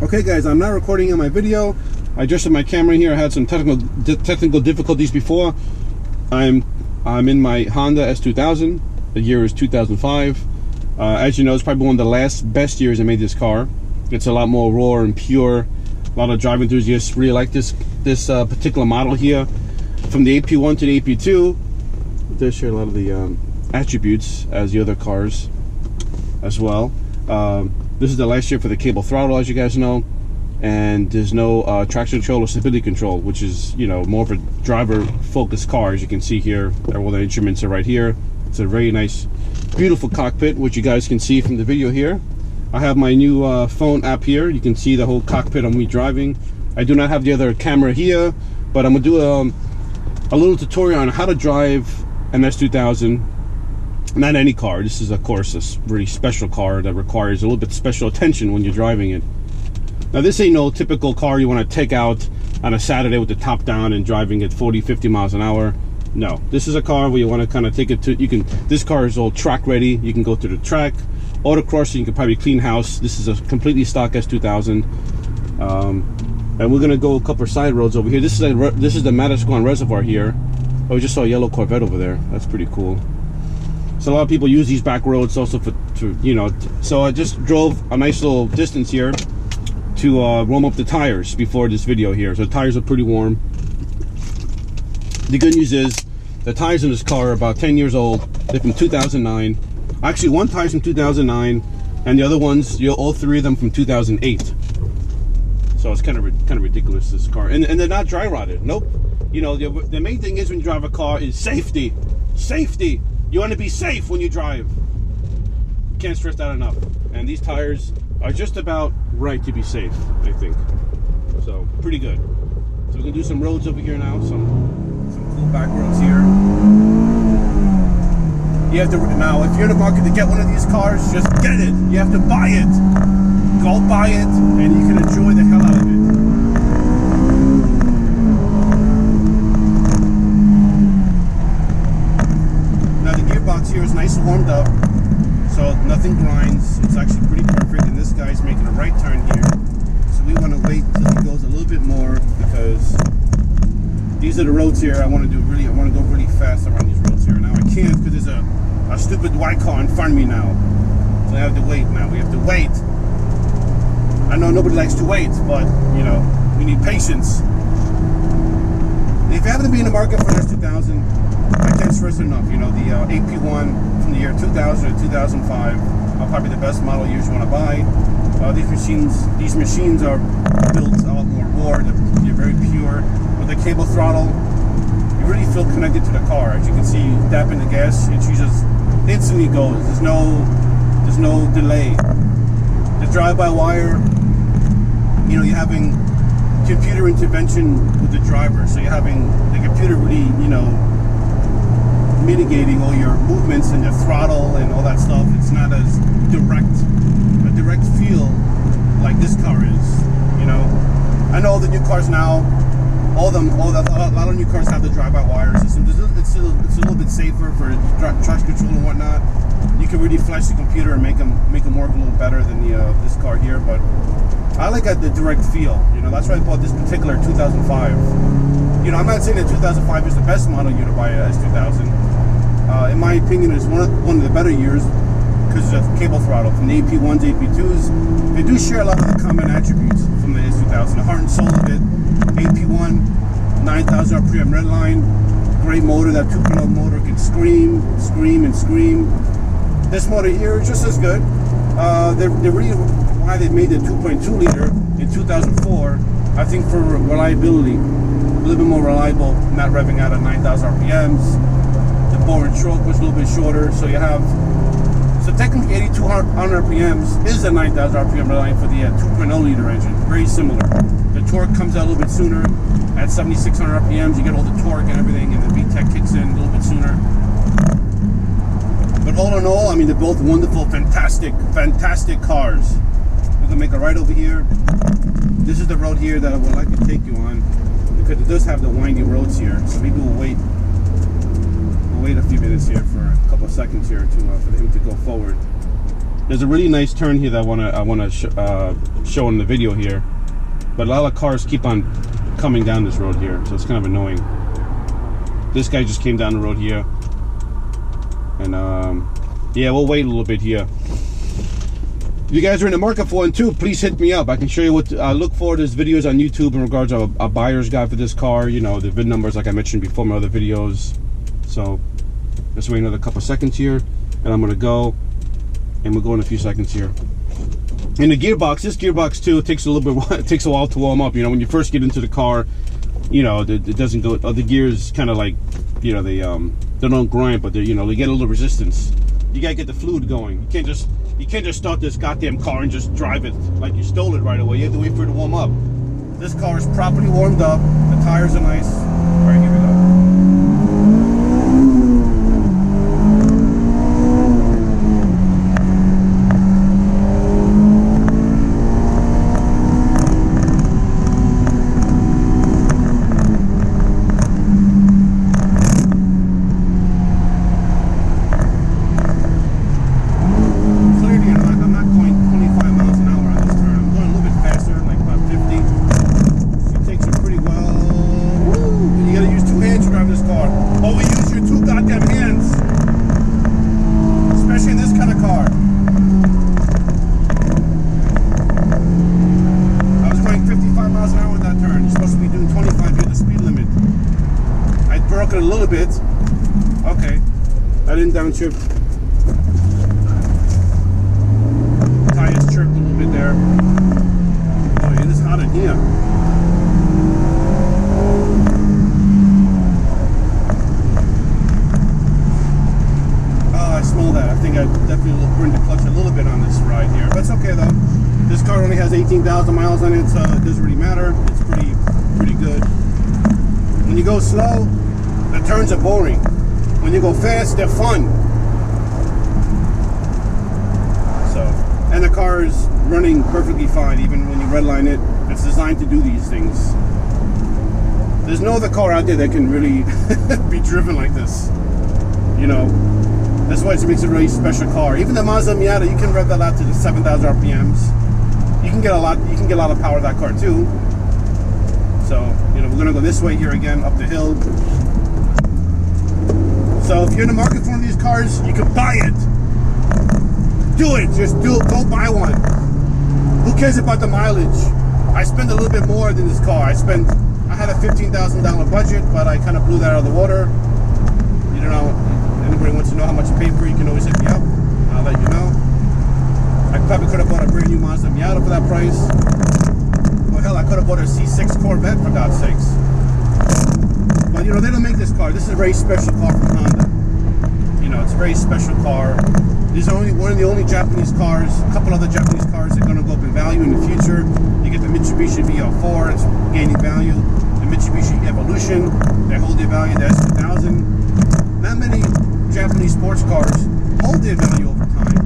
Okay guys, I'm now recording in my video. I adjusted my camera here. I had some technical difficulties before. I'm in my Honda S2000. The year is 2005. As you know, it's probably one of the best years I made this car. It's a lot more raw and pure. A lot of drive enthusiasts really like this particular model here. From the AP1 to the AP2, it does share a lot of the attributes as the other cars as well. This is the last year for the cable throttle, as you guys know, and there's no traction control or stability control, which is, you know, more of a driver-focused car. As you can see here, all the instruments are right here. It's a very nice, beautiful cockpit, which you guys can see from the video here. I have my new phone app here. You can see the whole cockpit of me driving. I do not have the other camera here, but I'm gonna do a little tutorial on how to drive an S2000. Not any car. This is, of course, a really special car that requires a little bit special attention when you're driving it. Now, this ain't no typical car you want to take out on a Saturday with the top down and driving at 40-50 miles an hour. No, this is a car where you want to kind of take it to, this car is all track ready. You can go to the track, autocrossing, you can probably clean house. This is a completely stock S2000. And we're going to go a couple of side roads over here. This is the Madisquan Reservoir here. Oh, we just saw a yellow Corvette over there. That's pretty cool. So a lot of people use these back roads also so I just drove a nice little distance here to warm up the tires before this video here. So the tires are pretty warm. The good news is the tires in this car are about 10 years old. They're from 2009. Actually, one tire's from 2009, and the other ones, all three of them from 2008. So it's kind of ridiculous, this car, and they're not dry rotted. Nope. You know, the main thing is when you drive a car is safety. Safety. You want to be safe when you drive. Can't stress that enough. And these tires are just about right to be safe, I think. So pretty good. So we're gonna do some roads over here now. Some cool back roads here. You have to now, if you're in the market to get one of these cars, just get it. You have to buy it. Go buy it, and you can enjoy the hell out of it. Here is nice and warmed up, so nothing grinds. It's actually pretty perfect, and this guy's making a right turn here, so we want to wait till he goes a little bit more, because these are the roads here. I want to go really fast around these roads here. Now I can't, because there's a stupid white car in front of me now, so I have to wait. Now we have to wait. I know nobody likes to wait, but you know, we need patience. If you happen to be in the market for this 2000, I can't stress enough, you know, the AP1 from the year 2000 to 2005 are probably the best model years you want to buy. These machines are built a lot more raw. They're very pure. With the cable throttle, you really feel connected to the car. As you can see, tapping the gas, it just instantly goes. There's no delay. The drive-by-wire, you know, you're having computer intervention with the driver, so you're having the computer really, you know, mitigating all your movements and your throttle and all that stuff. It's not as a direct feel like this car is, you know. I know the new cars now, a lot of new cars have the drive-by-wire system. It's a little bit safer for traction control and whatnot. You can really flash the computer and make them work a little better than this car here, but I like the direct feel. You know, that's why I bought this particular 2005. You know, I'm not saying that 2005 is the best model year to buy a S2000. In my opinion, it's one of the better years because of cable throttle. From the AP1s, AP2s, they do share a lot of the common attributes from the S2000. The heart and soul of it, AP1, 9,000 RPM redline, great motor. That 2.0 motor can scream, and scream. This motor here is just as good. They're really why they made the 2.2 liter in 2004. I think for reliability, a little bit more reliable, not revving out at 9,000 RPMs. The bore and stroke was a little bit shorter, so you have, so technically 8,200 RPMs is a 9,000 RPM line for the 2.0 liter engine. Very similar. The torque comes out a little bit sooner. At 7,600 RPMs, you get all the torque and everything, and the VTEC kicks in a little bit sooner. But all in all, I mean, they're both wonderful, fantastic cars. We're gonna make a right over here. This is the road here that I would like to take you on, because it does have the windy roads here. So maybe we'll wait a few minutes here for a couple of seconds here for him to go forward. There's a really nice turn here that I wanna show in the video here, but a lot of cars keep on coming down this road here, so it's kind of annoying. This guy just came down the road here, and yeah, we'll wait a little bit here. If you guys are in the market for one too, please hit me up. I can show you what to look for. There's videos on YouTube in regards to a buyer's guide for this car. You know, the VIN numbers like I mentioned before in my other videos. So let's wait another couple seconds here, and I'm gonna go, and we'll go in a few seconds here. In the gearbox, this gearbox too, it takes a little bit, it takes a while to warm up. You know, when you first get into the car, you know, it doesn't go. The gears kind of like, you know, they don't grind, but they, you know, they get a little resistance. You gotta get the fluid going. You can't just start this goddamn car and just drive it like you stole it right away. You have to wait for it to warm up. This car is properly warmed up. The tires are nice. All right, here we go. A little bit. Okay, I didn't downtrip. Tires chirped a little bit there. Oh, it is hot in here. Oh, I smell that. I think I definitely burned the clutch a little bit on this ride here, but it's okay though. This car only has 18,000 miles on it, so it doesn't really matter. It's pretty good. When you go slow, the turns are boring. When you go fast, they're fun. So, and the car is running perfectly fine, even when you redline it. It's designed to do these things. There's no other car out there that can really be driven like this. You know, that's why it makes a really special car. Even the Mazda Miata, you can rev that out to the 7,000 RPMs. You can get a lot of power of that car too. So, you know, we're gonna go this way here again, up the hill. So if you're in the market for one of these cars, you can buy it. Do it. Just do it. Go buy one. Who cares about the mileage? I spend a little bit more than this car. I had a $15,000 budget, but I kind of blew that out of the water. You don't know. Anybody wants to know how much you paid for it, you can always hit me up. I'll let you know. I probably could have bought a brand new Mazda Miata for that price. Well, hell, I could have bought a C6 Corvette for God's sakes. But you know, they don't make this car. This is a very special car from Honda. You know, it's a very special car. These are one of the only Japanese cars. A couple other Japanese cars that are going to go up in value in the future. You get the Mitsubishi VL4, it's gaining value. The Mitsubishi Evolution, they hold their value. The S2000. Not many Japanese sports cars hold their value over time.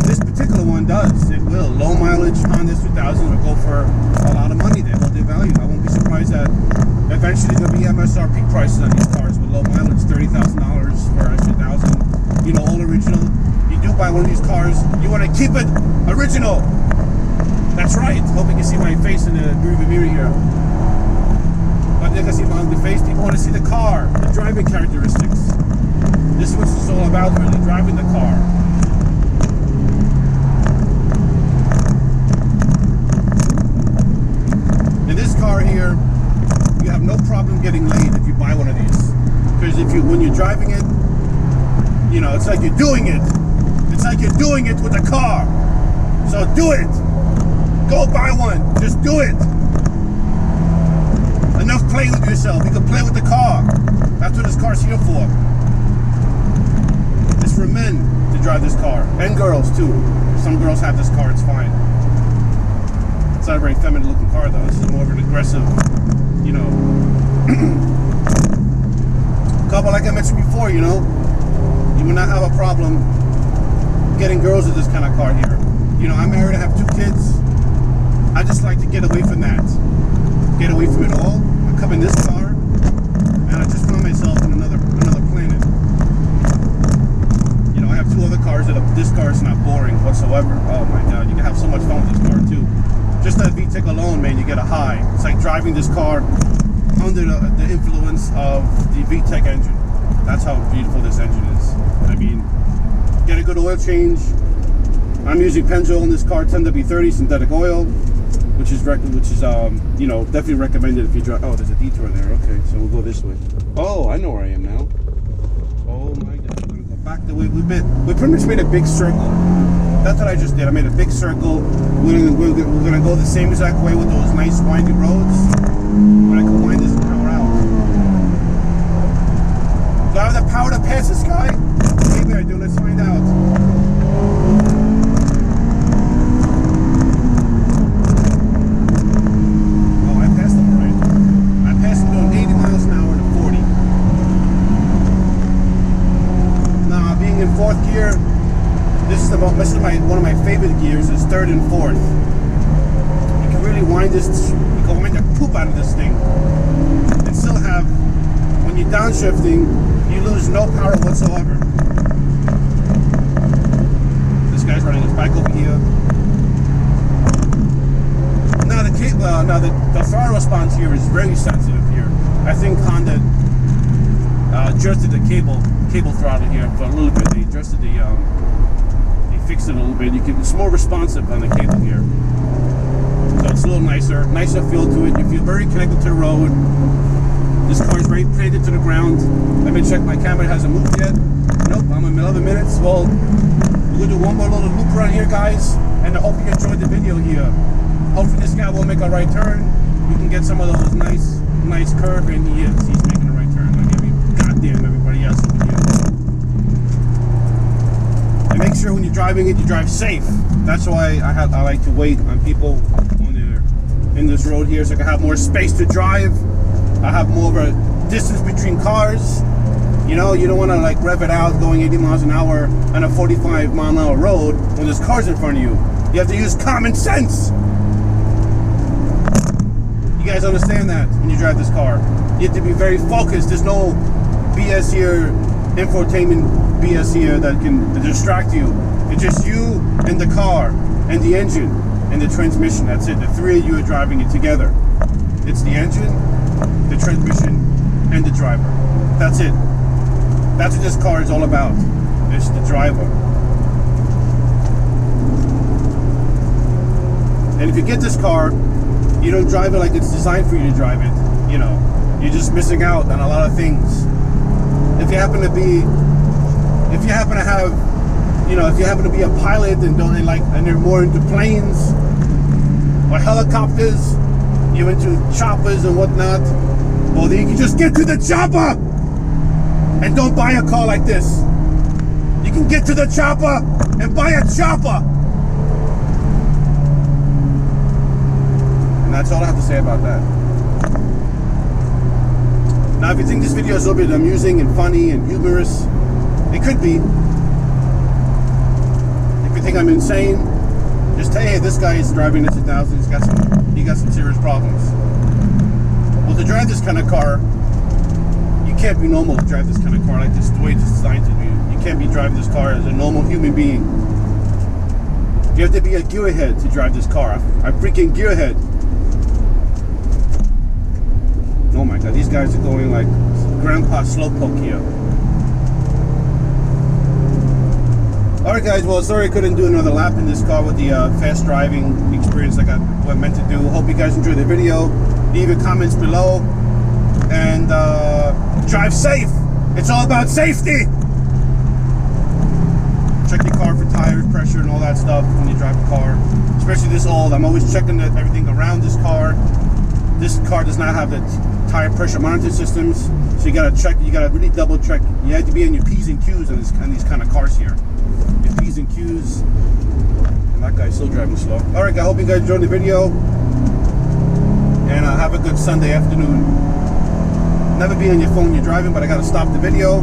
This particular one does. It will. Low mileage Honda S2000 will go for a lot of money. They hold their value. I won't be surprised that eventually there'll be MSRP prices on these cars with low mileage, $30,000 for S2000. You know, all original. You do buy one of these cars, you want to keep it original. That's right. Hope you can see my face in the rearview mirror here. But they can see my ugly face. People want to see the car, the driving characteristics. This is what it's all about, really, driving the car. In this car here, you have no problem getting laid if you buy one of these. Because when you're driving it, you know, it's like you're doing it. It's like you're doing it with the car. So do it. Go buy one. Just do it. Enough playing with yourself. You can play with the car. That's what this car's here for. It's for men to drive this car. And girls too. If some girls have this car, it's fine. It's not a very feminine looking car though. This is more of an aggressive, you know, car. But like I mentioned before, you know, you will not have a problem getting girls with this kind of car here. You know, I'm married, I have 2 kids. I just like to get away from that. Get away from it all. I come in this car and I just found myself in another planet. You know, I have 2 other cars that are this car is not boring whatsoever. Oh my god, you can have so much fun with this car too. Just that VTEC alone, man, you get a high. It's like driving this car under the influence of the VTEC engine. That's how beautiful this engine is. I mean, get a good oil change. I'm using Pennzoil in this car, 10W30 synthetic oil, which is you know, definitely recommended if you drive. Oh, there's a detour there. Okay, so we'll go this way. Oh, I know where I am now. Oh my god, we're gonna go back the way we pretty much made a big circle. That's what I just did. I made a big circle. We're gonna go the same exact way with those nice winding roads. But I can wind this around. Do I have the power to pass this guy? Maybe I do. Let's find out. Oh, I passed him already. I passed him doing 80 miles an hour to 40. Now, being in fourth gear, this is one of my favorite gears. Is third and fourth. You can really wind this. You can wind the poop out of this thing, and still have. When you're downshifting, you lose no power whatsoever. This guy's running his bike over here. Now the throttle response here is very sensitive here. I think Honda adjusted the cable throttle here for a little bit. They adjusted they fixed it a little bit. It's more responsive on the cable here. So it's a little nicer feel to it. You feel very connected to the road. This car is very planted to the ground. Let me check my camera. It hasn't moved yet. Nope, I'm in 11 minutes. Well, we're gonna do one more little loop around here, guys. And I hope you enjoyed the video here. Hopefully this guy will make a right turn. You can get some of those nice curve, and he is. He's making a right turn. Like goddamn everybody else over here. And make sure when you're driving it, you drive safe. That's why I like to wait on people when they're in this road here, so I can have more space to drive. I have more of a distance between cars. You know, you don't want to like rev it out going 80 miles an hour on a 45-mile-an-hour road when there's cars in front of you. You have to use common sense. You guys understand that when you drive this car. You have to be very focused. There's no BS here, infotainment BS here that can distract you. It's just you and the car and the engine and the transmission. That's it. The three of you are driving it together. It's the engine, the transmission, and the driver. That's it. That's what this car is all about. It's the driver. And if you get this car, you don't drive it like it's designed for you to drive it. You know, you're just missing out on a lot of things. If you happen to be a pilot and you're more into planes or helicopters, you're into choppers and whatnot, well, then you can just get to the chopper and don't buy a car like this. You can get to the chopper and buy a chopper. And that's all I have to say about that. Now, if you think this video is a little bit amusing and funny and humorous, it could be. If you think I'm insane, just hey, this guy is driving a 2000. He got some serious problems. Well, to drive this kind of car, you can't be normal to drive this kind of car like this. The way it's designed to be. You can't be driving this car as a normal human being. You have to be a gearhead to drive this car. A freaking gearhead. Oh my god, these guys are going like Grandpa Slowpoke here. Alright guys, well sorry I couldn't do another lap in this car with the fast driving experience like I meant to do. Hope you guys enjoyed the video. Leave your comments below. And drive safe. It's all about safety. Check your car for tire pressure and all that stuff when you drive a car. Especially this old. I'm always checking everything around this car. This car does not have the tire pressure monitoring systems, so you gotta check. You gotta really double check. You have to be on your P's and Q's on these kind of cars here. Your P's and Q's. And that guy's still driving slow. All right, I hope you guys enjoyed the video, and have a good Sunday afternoon. Never be on your phone when you're driving, but I gotta stop the video.